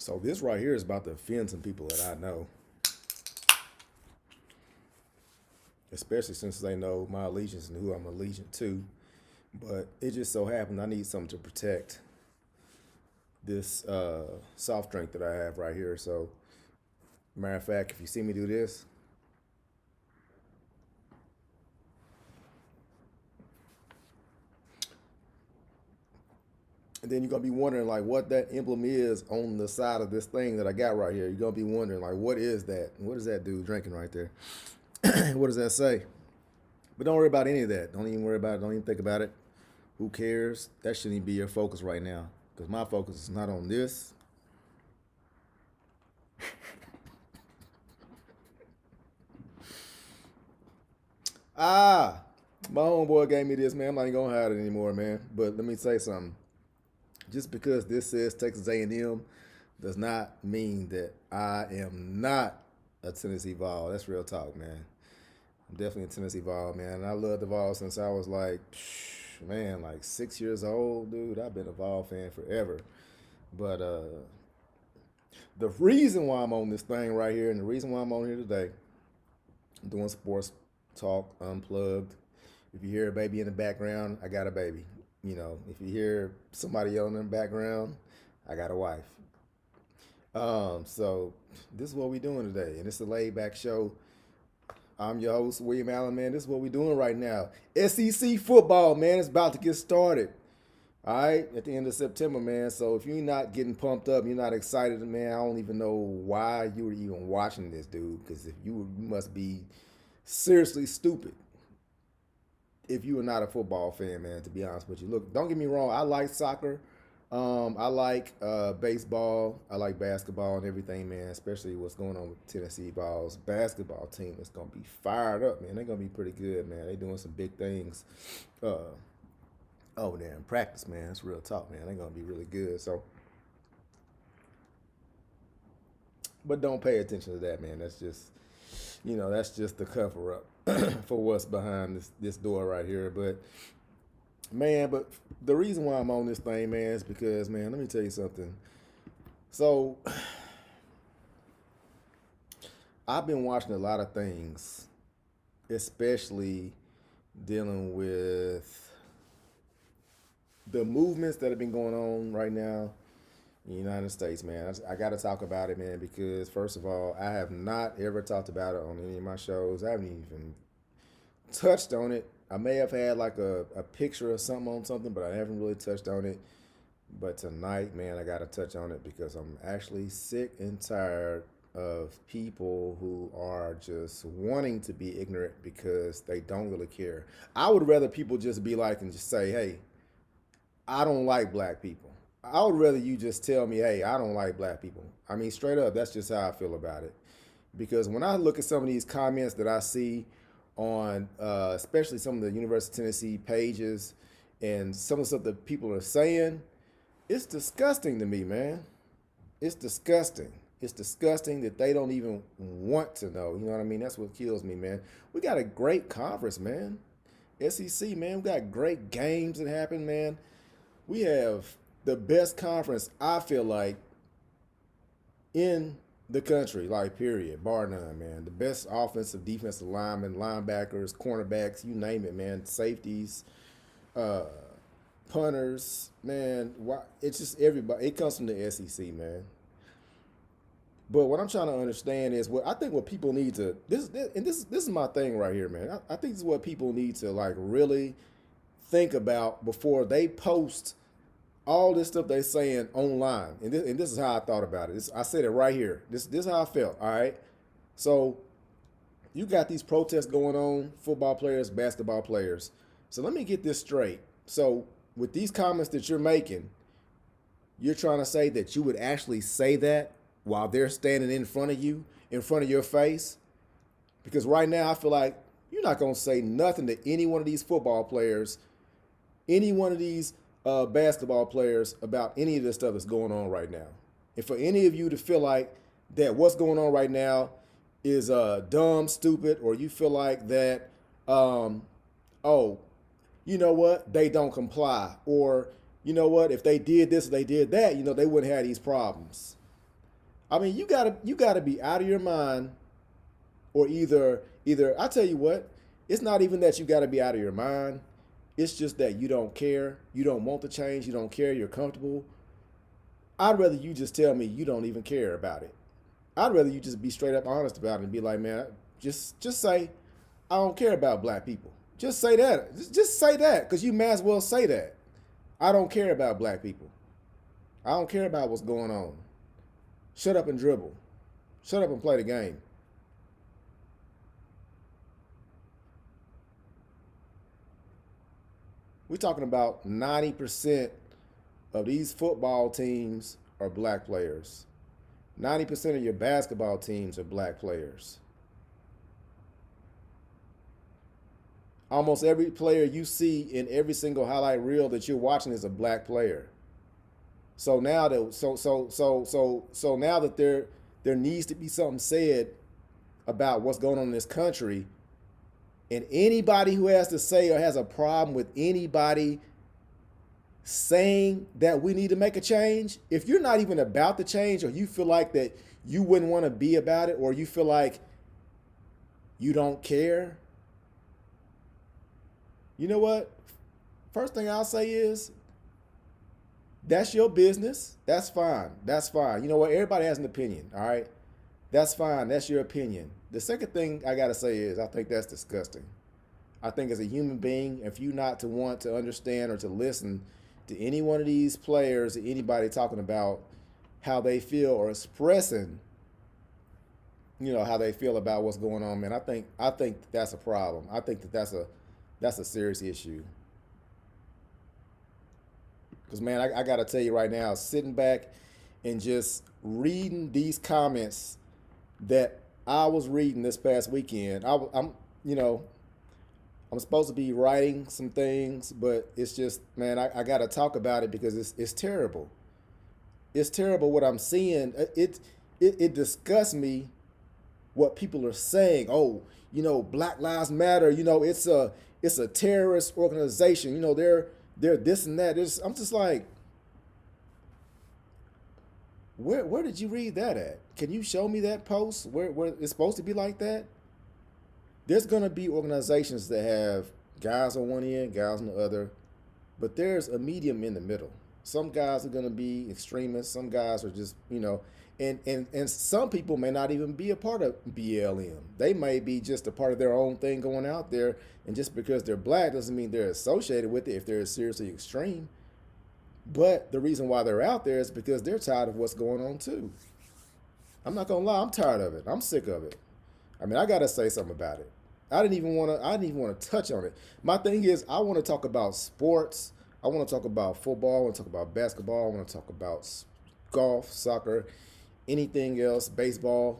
So this right here is about to offend some people that I know, especially since they know my allegiance and who I'm allegiant to. But it just so happened I need something to protect this soft drink that I have right here. So, matter of fact, if you see me do this, and then you're gonna be wondering like what that emblem is on the side of this thing that I got right here. You're gonna be wondering like what is that? What is that dude drinking right there? What does that say? But don't worry about any of that. Don't even worry about it. Don't even think about it. Who cares? That shouldn't even be your focus right now. Because my focus is not on this. Ah, my homeboy gave me this, man. I'm not even gonna hide it anymore, man. But let me say something. Just because this says Texas A&M does not mean that I am not a Tennessee Vol. That's real talk, man. I'm definitely a Tennessee Vol, man. And I loved the Vol since I was like, man, like 6 years old, dude. I've been a Vol fan forever. But the reason why I'm on this thing right here and the reason why I'm on here today, I'm doing sports talk unplugged. If you hear a baby in the background, I got a baby. You know, if you hear somebody yelling in the background, I got a wife. So this is what we doing today, and it's a laid back show. I'm your host, William Allen, man. This is what we doing right now. SEC football, man, it's about to get started. All right, at the end of September, man. So if you're not getting pumped up, you're not excited, man, I don't even know why you were even watching this, dude. Because if you must be seriously stupid if you are not a football fan, man, to be honest with you. Look, don't get me wrong. I like soccer. I like baseball. I like basketball and everything, man, especially what's going on with Tennessee Vols basketball team. It's going to be fired up, man. They're going to be pretty good, man. They're doing some big things over there in practice, man. It's real talk, man. They're going to be really good. So, but don't pay attention to that, man. That's just, that's just the cover up for what's behind this door right here. But man, but the reason why I'm on this thing, man, is because, man, let me tell you something. So I've been watching a lot of things, especially dealing with the movements that have been going on right now in the United States, man. I got to talk about it, man, because first of all, I have not ever talked about it on any of my shows. I haven't even touched on it. I may have had like a picture or something on something, but I haven't really touched on it. But tonight, man, I got to touch on it because I'm actually sick and tired of people who are just wanting to be ignorant because they don't really care. I would rather people just be like and just say, hey, I don't like black people. I would rather you just tell me, hey, I don't like black people. I mean, straight up, that's just how I feel about it. Because when I look at some of these comments that I see on, especially some of the University of Tennessee pages and some of the stuff that people are saying, it's disgusting to me, man. It's disgusting. It's disgusting that they don't even want to know. You know what I mean? That's what kills me, man. We got a great conference, man. SEC, man. We got great games that happen, man. We have the best conference, I feel like, in the country, like, period, bar none, man. The best offensive, defensive linemen, linebackers, cornerbacks, you name it, man. Safeties, uh, punters, man. It's just everybody. It comes from the SEC, man. But what I'm trying to understand is what I think what people need to this is my thing right here, man. I think this is what people need to like really think about before they post all this stuff they're saying online. And this is how I thought about it. I said it right here. This is how I felt. All right. So you got these protests going on, football players, basketball players. So let me get this straight. So with these comments that you're making, you're trying to say that you would actually say that while they're standing in front of you, in front of your face? Because right now I feel like you're not going to say nothing to any one of these football players, any one of these basketball players about any of this stuff that's going on right now. And for any of you to feel like that what's going on right now is dumb, stupid, or you feel like that, oh, you know what, they don't comply, or you know what, if they did this, or they did that, they wouldn't have these problems. I mean, you gotta be out of your mind, or either I tell you what, it's not even that you gotta be out of your mind. It's just that you don't care. You don't want to change. You don't care. You're comfortable. I'd rather you just tell me you don't even care about it. I'd rather you just be straight up honest about it and be like, man, just say I don't care about black people. Just say that. Just say that, because you may as well say that. I don't care about black people. I don't care about what's going on. Shut up and dribble. Shut up and play the game. We're talking about 90% of these football teams are black players. 90% of your basketball teams are black players. Almost every player you see in every single highlight reel that you're watching is a black player. So now that there needs to be something said about what's going on in this country, and anybody who has to say or has a problem with anybody saying that we need to make a change, if you're not even about the change, or you feel like that you wouldn't want to be about it, or you feel like you don't care, you know what? First thing I'll say is that's your business. That's fine. That's fine. You know what? Everybody has an opinion, all right? That's fine. That's your opinion. The second thing I got to say is I think that's disgusting. I think as a human being, if you not to want to understand or to listen to any one of these players or anybody talking about how they feel or expressing, how they feel about what's going on, man, I think that's a problem. I think that's a serious issue. Because, man, I got to tell you right now, sitting back and just reading these comments that I was reading this past weekend, you know, I'm supposed to be writing some things, but it's just, man, I got to talk about it because it's terrible. It's terrible what I'm seeing. It disgusts me what people are saying. Oh, Black Lives Matter. It's a terrorist organization. They're this and that. I'm just like, where did you read that at? Can you show me that post where it's supposed to be like that? There's gonna be organizations that have guys on one end, guys on the other, but there's a medium in the middle. Some guys are gonna be extremists. Some guys are just, and some people may not even be a part of BLM. They may be just a part of their own thing going out there, and just because they're black doesn't mean they're associated with it if they're seriously extreme. But the reason why they're out there is because they're tired of what's going on too. I'm not gonna lie, I'm tired of it. I'm sick of it. I mean, I gotta say something about it. I didn't even want to touch on it. My thing is, I want to talk about sports. I want to talk about football. I want to talk about basketball. I want to talk about golf, soccer, anything else, baseball.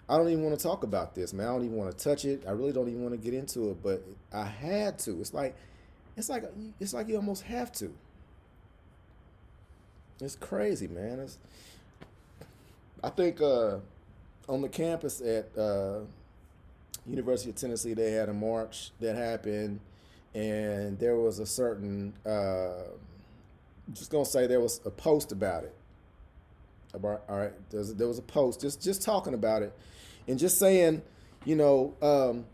I don't even want to talk about this, man. I don't even want to touch it. I really don't even want to get into it, but I had to. It's like you almost have to. It's crazy, man. I think on the campus at University of Tennessee, they had a march that happened, and there was a certain, just gonna say there was a post about it. All right, there was a post just talking about it, and just saying, you know, um,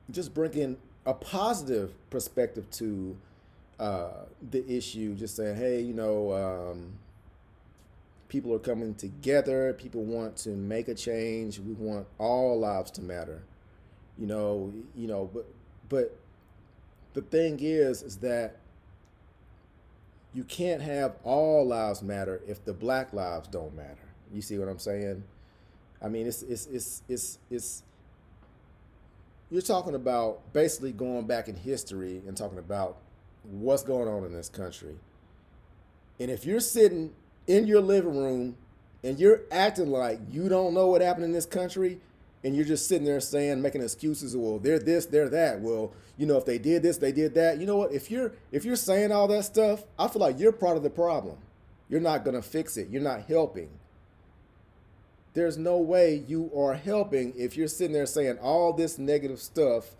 just bringing a positive perspective to the issue. Just saying, hey, people are coming together. People want to make a change. We want all lives to matter. But the thing is that you can't have all lives matter if the black lives don't matter. You see what I'm saying? I mean, it's you're talking about basically going back in history and talking about what's going on in this country. And if you're sitting in your living room and you're acting like you don't know what happened in this country, and you're just sitting there saying, making excuses, well, they're this, they're that. Well, if they did this, they did that. You know what? If you're saying all that stuff, I feel like you're part of the problem. You're not gonna fix it. You're not helping. There's no way you are helping if you're sitting there saying all this negative stuff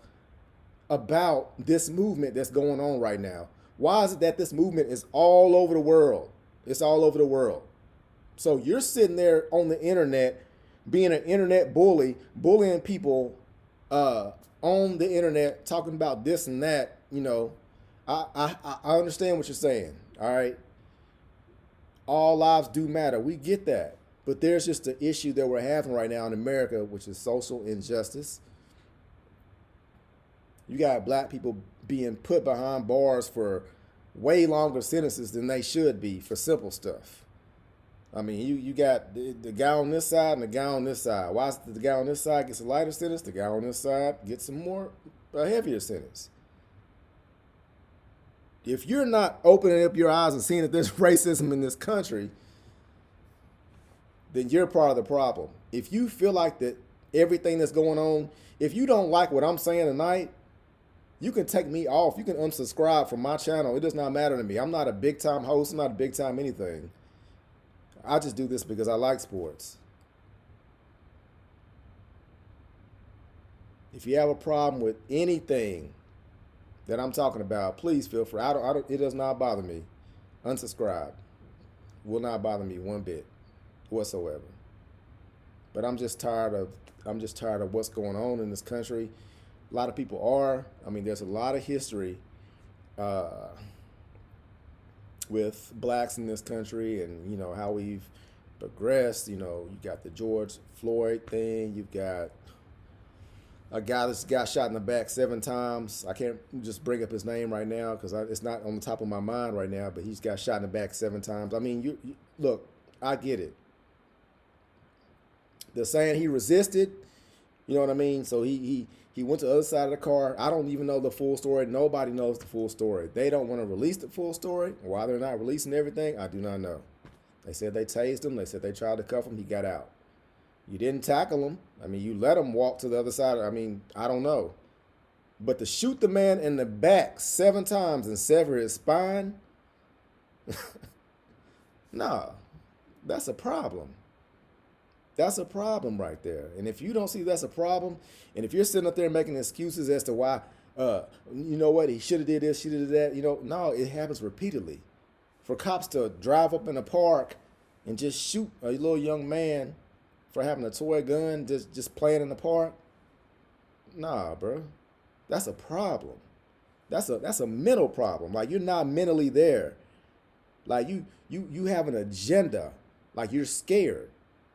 about this movement that's going on right now. Why is it that this movement is all over the world? It's all over the world. So you're sitting there on the internet being an internet bully, bullying people on the internet, talking about this and that. I understand what you're saying. All right, all lives do matter. We get that, but there's just an issue that we're having right now in America, which is social injustice. You got black people being put behind bars for way longer sentences than they should be for simple stuff. I mean, you got the guy on this side and the guy on this side. Why is the guy on this side gets a lighter sentence? The guy on this side gets some more a heavier sentence. If you're not opening up your eyes and seeing that there's racism in this country, then you're part of the problem. If you feel like that everything that's going on, if you don't like what I'm saying tonight, you can take me off. You can unsubscribe from my channel. It does not matter to me. I'm not a big time host. I'm not a big time anything. I just do this because I like sports. If you have a problem with anything that I'm talking about, please feel free. It does not bother me. Unsubscribe. Will not bother me one bit whatsoever. But I'm just tired of what's going on in this country. A lot of people are. I mean, there's a lot of history with blacks in this country, and how we've progressed. You got the George Floyd thing. You've got a guy that's got shot in the back 7 times. I can't just bring up his name right now because it's not on the top of my mind right now. But he's got shot in the back 7 times. I mean, you look. I get it. They're saying he resisted. You know what I mean? So he went to the other side of the car. I don't even know the full story. Nobody knows the full story. They don't want to release the full story. Why they're not releasing everything, I do not know. They said they tased him. They said they tried to cuff him. He got out. You didn't tackle him. I mean, you let him walk to the other side. I mean, I don't know. But to shoot the man in the back 7 times and sever his spine, nah, that's a problem. That's a problem right there. And if you don't see that's a problem, and if you're sitting up there making excuses as to why, you know what, he should have did this, should have did that, no, it happens repeatedly. For cops to drive up in a park and just shoot a little young man for having a toy gun, just playing in the park, nah, bro, that's a problem. That's a mental problem. Like, you're not mentally there. Like, you have an agenda. Like, you're scared.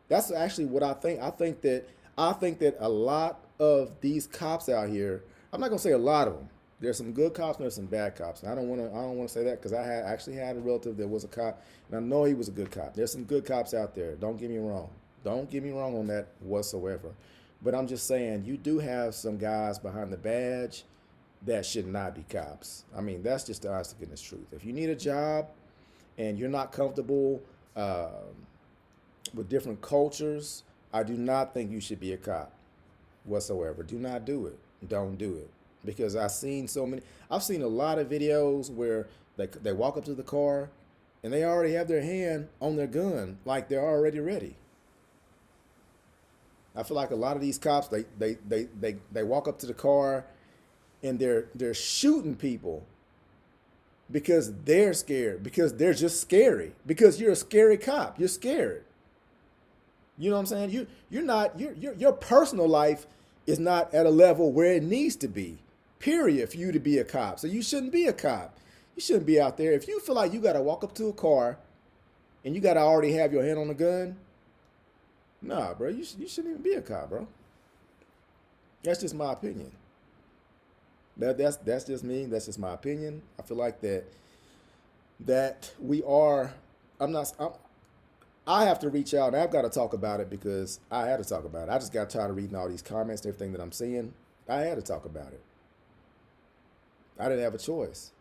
That's actually what I think. I think that a lot of these cops out here, I'm not gonna say a lot of them. There's some good cops and there's some bad cops. And I don't want to say that because I actually had a relative that was a cop, and I know he was a good cop. There's some good cops out there. Don't get me wrong. Don't get me wrong on that whatsoever. But I'm just saying, you do have some guys behind the badge that should not be cops. I mean, that's just the honest to goodness truth. If you need a job and you're not comfortable with different cultures, I do not think you should be a cop whatsoever. Do not do it. Don't do it. Because I've seen a lot of videos where they walk up to the car and they already have their hand on their gun, like they're already ready. I feel like a lot of these cops, they walk up to the car and they're shooting people because they're scared, because they're just scary, because you're a scary cop. You're scared. You know what I'm saying? Your personal life is not at a level where it needs to be, period, for you to be a cop. So you shouldn't be a cop. You shouldn't be out there. If you feel like you got to walk up to a car and you got to already have your hand on the gun, nah, bro, you shouldn't even be a cop, bro. That's just my opinion. That's just me. That's just my opinion. I feel like that we are. I have to reach out, and I've got to talk about it because I had to talk about it. I just got tired of reading all these comments and everything that I'm seeing. I had to talk about it. I didn't have a choice.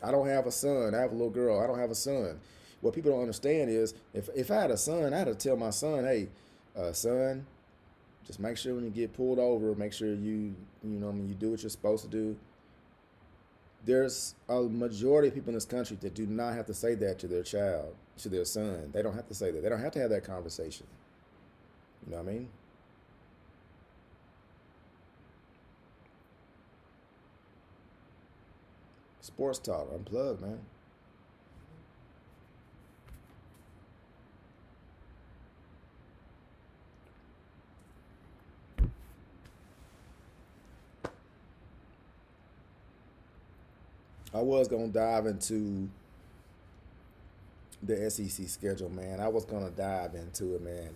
I don't have a son. I have a little girl. I don't have a son. What people don't understand is if I had a son, I had to tell my son, hey, son, just make sure when you get pulled over, make sure you do what you're supposed to do. There's a majority of people in this country that do not have to say that to their child, to their son. They don't have to say that. They don't have to have that conversation. You know what I mean? Sports Talk, unplugged, man. I was gonna dive into the SEC schedule, man. I was gonna dive into it, man,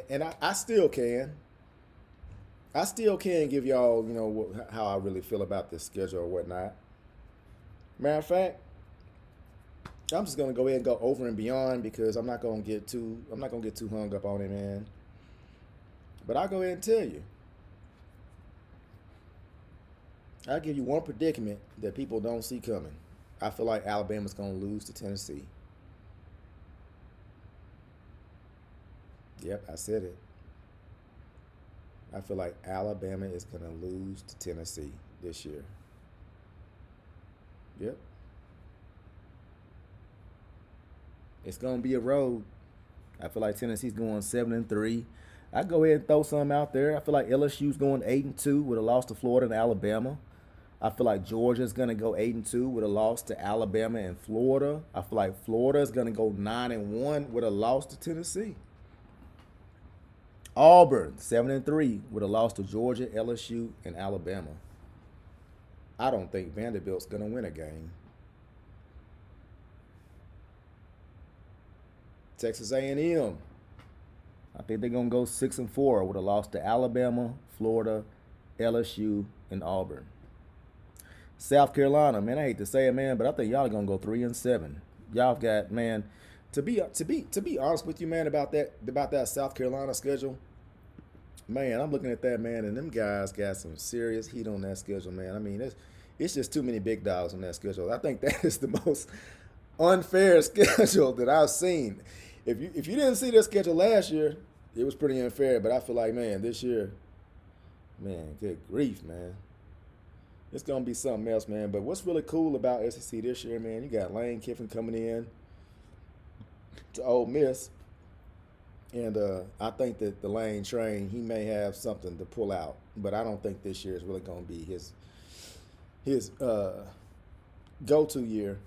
and I still can. I still can give y'all, how I really feel about this schedule or whatnot. Matter of fact, I'm just gonna go ahead and go over and beyond because I'm not gonna get too hung up on it, man. But I'll go ahead and tell you. I'll give you one predicament that people don't see coming. I feel like Alabama's gonna lose to Tennessee. Yep, I said it. I feel like Alabama is gonna lose to Tennessee this year. Yep. It's gonna be a road. I feel like Tennessee's going 7-3. I go ahead and throw some out there. I feel like LSU's going 8-2 with a loss to Florida and Alabama. I feel like Georgia's gonna go 8-2 with a loss to Alabama and Florida. I feel like Florida's gonna go 9-1 with a loss to Tennessee. Auburn 7-3 with a loss to Georgia, LSU, and Alabama. I don't think Vanderbilt's gonna win a game. Texas A&M. I think they're gonna go 6-4 with a loss to Alabama, Florida, LSU, and Auburn. South Carolina, man, I hate to say it, man, but I think y'all are gonna go 3-7. Y'all got, man, to be honest with you, man, about that South Carolina schedule. Man, I'm looking at that, man, and them guys got some serious heat on that schedule, man. I mean, it's just too many big dogs on that schedule. I think that is the most unfair schedule that I've seen. If you didn't see this schedule last year, it was pretty unfair. But I feel like, man, this year, man, good grief, man, it's gonna be something else, man. But what's really cool about SEC this year, man, you got Lane Kiffin coming in to Ole Miss, and I think that the Lane train, he may have something to pull out, but I don't think this year is really gonna be his go-to year.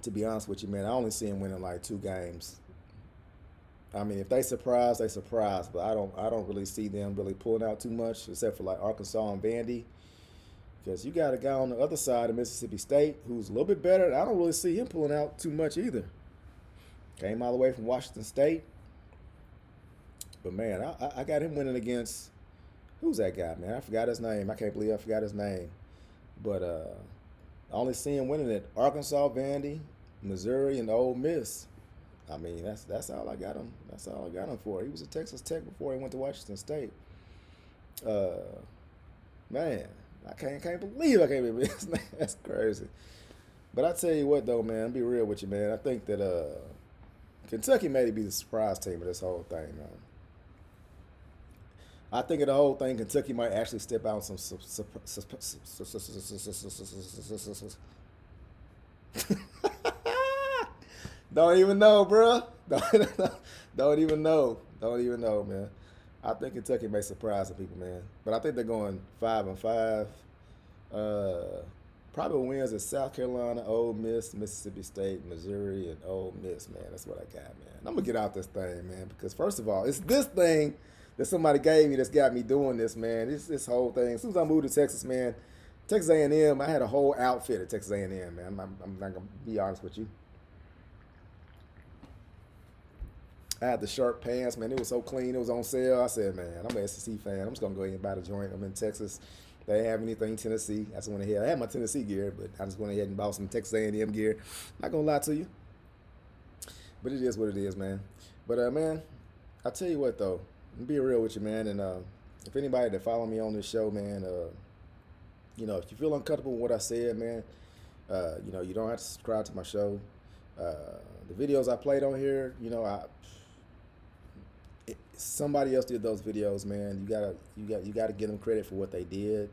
To be honest with you, man, I only see him winning like 2 games. I mean, if they surprise, they surprise, but I don't really see them really pulling out too much, except for like Arkansas and Vandy, because you got a guy on the other side of Mississippi State who's a little bit better. And I don't really see him pulling out too much either. Came all the way from Washington State, but man, I got him winning against, who's that guy, man? I forgot his name. I can't believe I forgot his name, but I only see him winning at Arkansas, Vandy, Missouri, and Ole Miss. I mean, that's all I got him. That's all I got him for. He was at Texas Tech before he went to Washington State. Man, I can't believe I can't believe his name. That's crazy. But I tell you what, though, man, I'll be real with you, man. I think that Kentucky may be the surprise team of this whole thing, man. I think of the whole thing, Kentucky might actually step out some. Don't even know, bro. Don't even know. Don't even know, man. I think Kentucky may surprise some people, man. But I think they're going 5-5. Probably wins at South Carolina, Ole Miss, Mississippi State, Missouri, and Ole Miss, man. That's what I got, man. I'm gonna get out this thing, man, because first of all, it's this thing that somebody gave me that's got me doing this, man. This whole thing. As soon as I moved to Texas, man, Texas A&M, I had a whole outfit at Texas A&M, man. I'm not gonna be honest with you. I had the shirt, pants, man. It was so clean. It was on sale. I said, man, I'm an SEC fan. I'm just gonna go ahead and buy the joint. I'm in Texas. They didn't have anything Tennessee. I just went ahead. I had my Tennessee gear, but I just went ahead and bought some Texas A&M gear. Not gonna lie to you, but it is what it is, man. But man, I tell you what though, I'm be real with you, man. And if anybody that follow me on this show, man, if you feel uncomfortable with what I said, man, you don't have to subscribe to my show. The videos I played on here, somebody else did those videos, man. You gotta give them credit for what they did.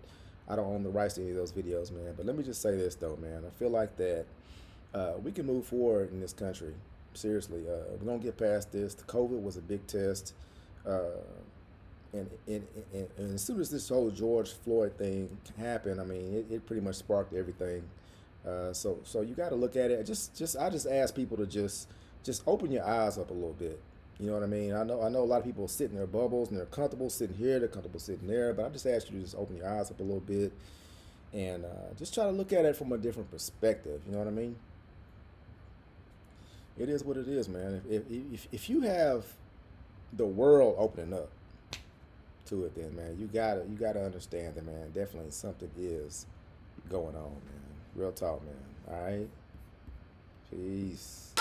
I don't own the rights to any of those videos, man. But let me just say this though, man. I feel like that we can move forward in this country. Seriously, we're gonna get past this. The COVID was a big test, and as soon as this whole George Floyd thing happened, I mean, it pretty much sparked everything. So you got to look at it. I just ask people to just open your eyes up a little bit. You know what I mean? I know a lot of people sit in their bubbles and they're comfortable sitting here, they're comfortable sitting there, but I just ask you to just open your eyes up a little bit and just try to look at it from a different perspective. You know what I mean? It is what it is, man. If you have the world opening up to it, then man, you gotta understand that, man. Definitely something is going on, man. Real talk, man. All right. Peace.